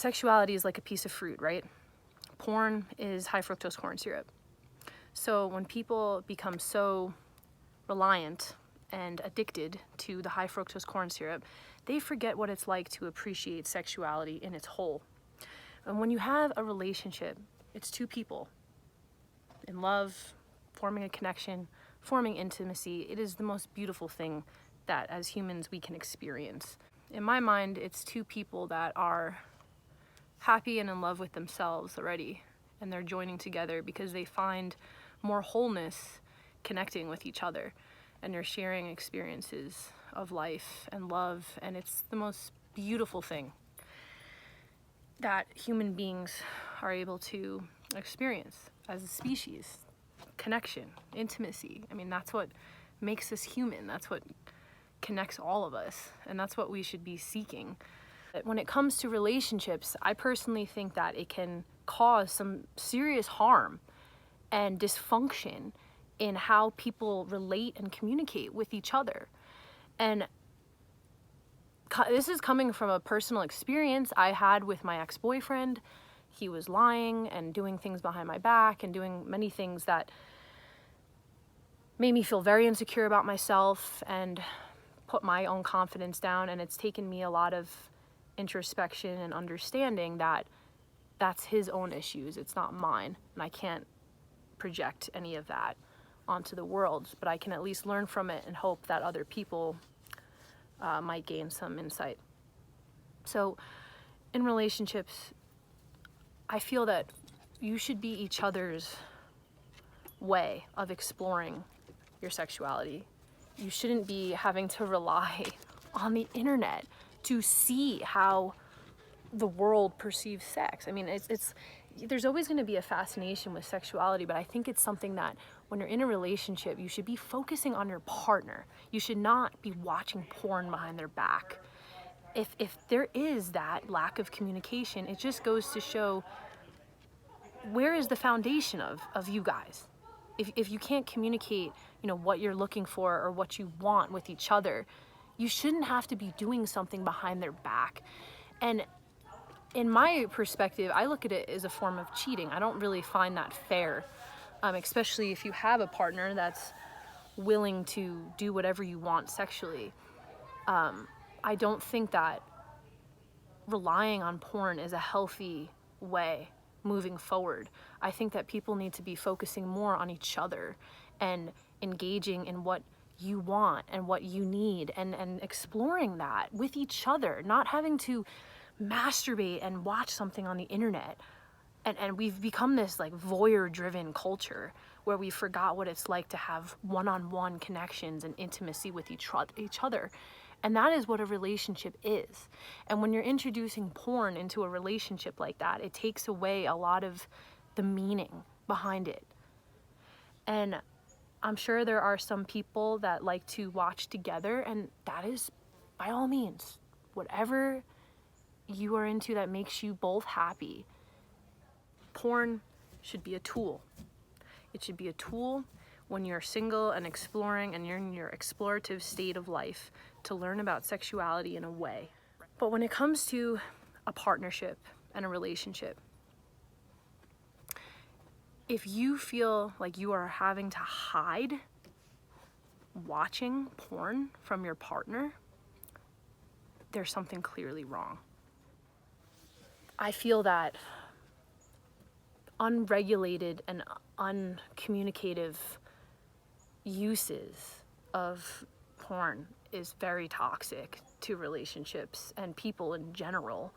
sexuality is like a piece of fruit, right? Porn is high fructose corn syrup. So when people become so reliant and addicted to the high fructose corn syrup, they forget what it's like to appreciate sexuality in its whole. And when you have a relationship, it's two people in love, forming a connection, forming intimacy. It is the most beautiful thing that as humans we can experience. In my mind, it's two people that are happy and in love with themselves already, and they're joining together because they find more wholeness connecting with each other, and you're sharing experiences of life and love, and it's the most beautiful thing that human beings are able to experience as a species. Connection, intimacy. I mean, that's what makes us human. That's what connects all of us, and that's what we should be seeking. When it comes to relationships, I personally think that it can cause some serious harm and dysfunction in how people relate and communicate with each other. And this is coming from a personal experience I had with my ex-boyfriend. He was lying and doing things behind my back and doing many things that made me feel very insecure about myself and put my own confidence down. And it's taken me a lot of introspection and understanding that that's his own issues, it's not mine, and I can't project any of that onto the world, but I can at least learn from it and hope that other people might gain some insight. So in relationships, I feel that you should be each other's way of exploring your sexuality. You shouldn't be having to rely on the internet to see how the world perceives sex. I mean, there's always going to be a fascination with sexuality, but I think it's something that when you're in a relationship, you should be focusing on your partner. You should not be watching porn behind their back. If there is that lack of communication, it just goes to show, where is the foundation of you guys? If you can't communicate, what you're looking for or what you want with each other, you shouldn't have to be doing something behind their back. And in my perspective, I look at it as a form of cheating. I don't really find that fair, especially if you have a partner that's willing to do whatever you want sexually. I don't think that relying on porn is a healthy way moving forward. I think that people need to be focusing more on each other and engaging in what you want and what you need, and exploring that with each other, not having to masturbate and watch something on the internet. And we've become this like voyeur driven culture where we forgot what it's like to have one-on-one connections and intimacy with each other. And that is what a relationship is. And when you're introducing porn into a relationship like that, it takes away a lot of the meaning behind it. And I'm sure there are some people that like to watch together, and that is, by all means, whatever you are into that makes you both happy. Porn should be a tool. It should be a tool when you're single and exploring and you're in your explorative state of life to learn about sexuality in a way. But when it comes to a partnership and a relationship, if you feel like you are having to hide watching porn from your partner, there's something clearly wrong. I feel that unregulated and uncommunicative uses of porn is very toxic to relationships and people in general.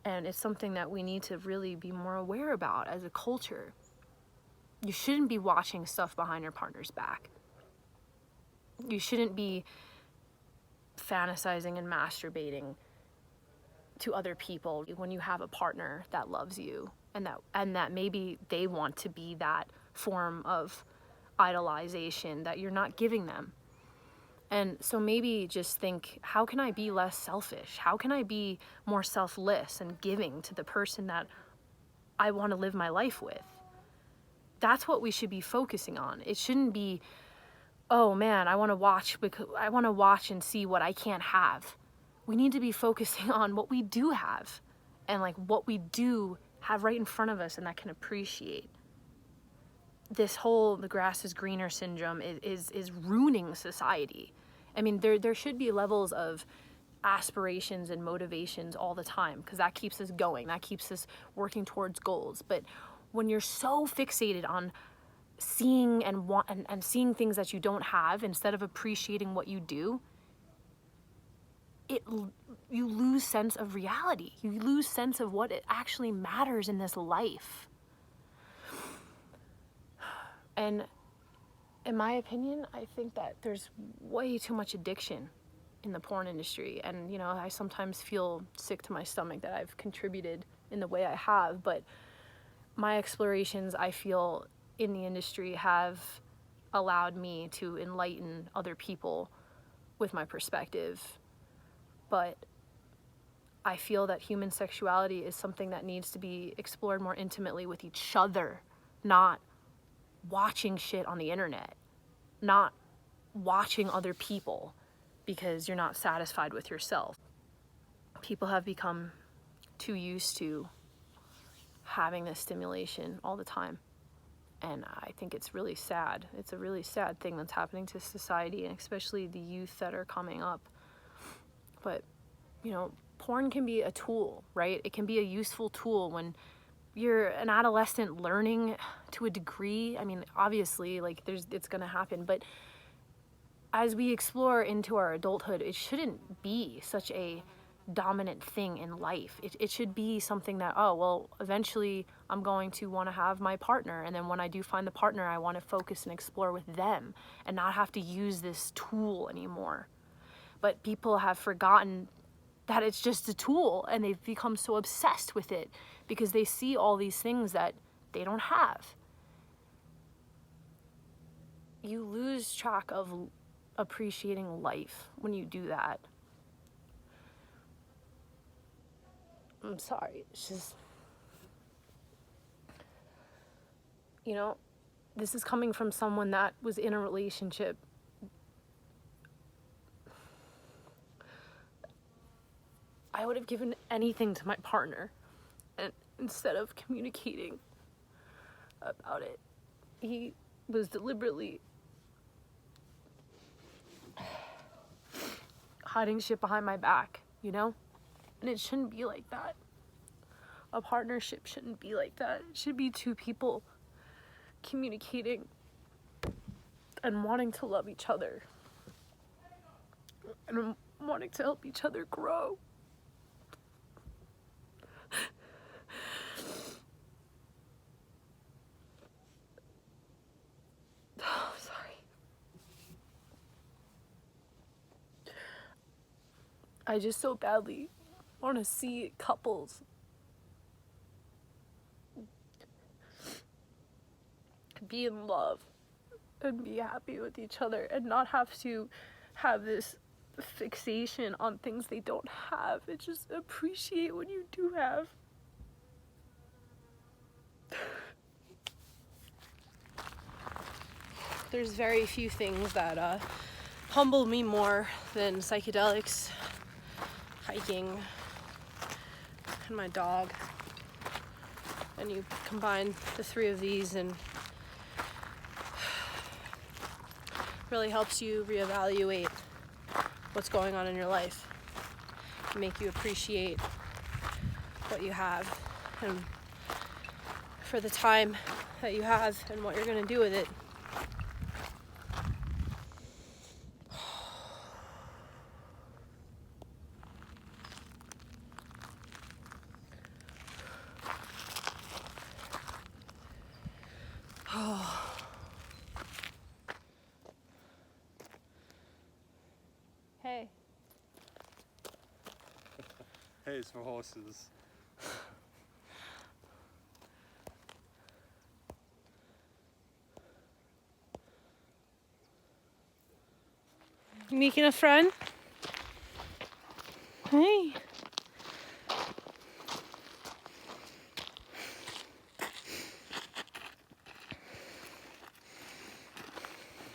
And it's something that we need to really be more aware about as a culture. You shouldn't be watching stuff behind your partner's back. You shouldn't be fantasizing and masturbating to other people when you have a partner that loves you and that maybe they want to be that form of idolization that you're not giving them. And so maybe just think, how can I be less selfish? How can I be more selfless and giving to the person that I want to live my life with? That's what we should be focusing on. It shouldn't be, oh man, I want to watch and see what I can't have. We need to be focusing on what we do have and like what we do have right in front of us and that can appreciate. This whole the grass is greener syndrome is ruining society. I mean, there should be levels of aspirations and motivations all the time, because that keeps us going, that keeps us working towards goals. But when you're so fixated on seeing and seeing things that you don't have instead of appreciating what you do, you lose sense of reality. You lose sense of what it actually matters in this life. And in my opinion, I think that there's way too much addiction in the porn industry. And, you know, I sometimes feel sick to my stomach that I've contributed in the way I have. But my explorations, I feel, in the industry have allowed me to enlighten other people with my perspective. But I feel that human sexuality is something that needs to be explored more intimately with each other, not watching shit on the internet, not watching other people because you're not satisfied with yourself. People have become too used to having this stimulation all the time. And I think it's really sad. It's a really sad thing that's happening to society, and especially the youth that are coming up. But, you know, porn can be a tool, right? It can be a useful tool when you're an adolescent learning to a degree. I mean, obviously, like, it's gonna happen, but as we explore into our adulthood, it shouldn't be such a dominant thing in life. It should be something that, oh, well, eventually I'm going to want to have my partner, and then when I do find the partner, I want to focus and explore with them and not have to use this tool anymore. But people have forgotten that it's just a tool, and they've become so obsessed with it because they see all these things that they don't have. You lose track of appreciating life when you do that. I'm sorry, it's just, you know, this is coming from someone that was in a relationship. I would have given anything to my partner, and instead of communicating about it, he was deliberately hiding shit behind my back, you know? And it shouldn't be like that. A partnership shouldn't be like that. It should be two people communicating and wanting to love each other and wanting to help each other grow. Oh, sorry. I just so badly want to see couples be in love and be happy with each other and not have to have this fixation on things they don't have, and just appreciate what you do have. There's very few things that humble me more than psychedelics, hiking, and my dog. And you combine the three of these and really helps you reevaluate what's going on in your life, make you appreciate what you have and for the time that you have and what you're going to do with it. Hey. Hey, it's for horses. You making a friend? Hey.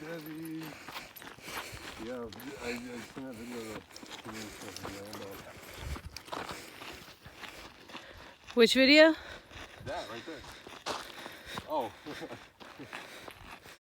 Daddy. Yeah, I seen that video of the Which video? That right there. Oh.